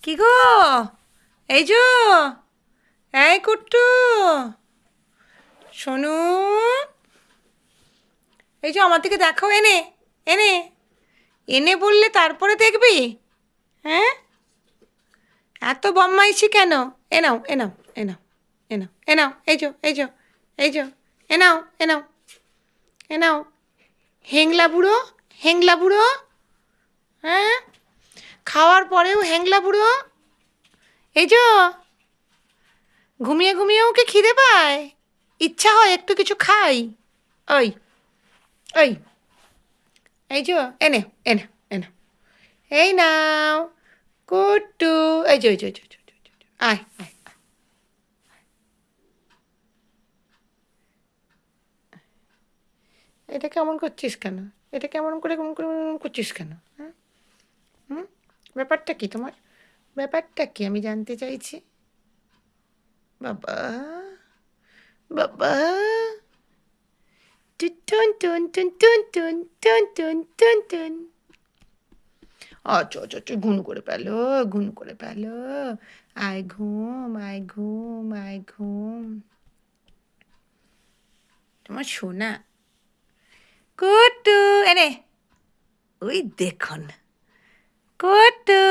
কি গো? এই যো, এই কুট্টু, শোনো, এই যে আমার দিকে দেখো, এনে এনে এনে বললে তারপরে দেখবি। হ্যাঁ, এত বদমাইশি কেন? এ নাও, এ নাও, এ নাও, এ নাও, এ নাও, এই যো, এই যো, এই যো, এ নাও, এ নাও, এ নাও, হেংলা বুড়ো, হেংলা বুড়ো। হ্যাঁ, খাওয়ার পরেও হেংলা বুড়ো। এই যো, ঘুমিয়ে ঘুমিয়েও কি খিদে পায়? ইচ্ছা হয় একটু কিছু খাই? ওই, ওই, এই যো, এনে, এনে, এনে, এই নাও কুট্টু, এই যে, এই যে, এই যে, এই যে, এই যে, আয়, আয়। এটা কেমন করছিস কেন? এটা কেমন করে কেমন করে করছিস কেন? হ্যাঁ, হুম, ব্যাপারটা কি তোমার? ব্যাপারটা কি আমি জানতে চাইছি। বাবা, বাবা, টুন টুন টুন টুন টুন টুন টুন টুন টুন। আচ্ছা আচ্ছা আচ্ছা, ঘুম করে পেলো, ঘুম করে পেলো। আয় ঘুম, আয় ঘুম, আয় ঘুম। তোমার সোনা কুট্টু, এনে, ওই দেখুন কুট্টু।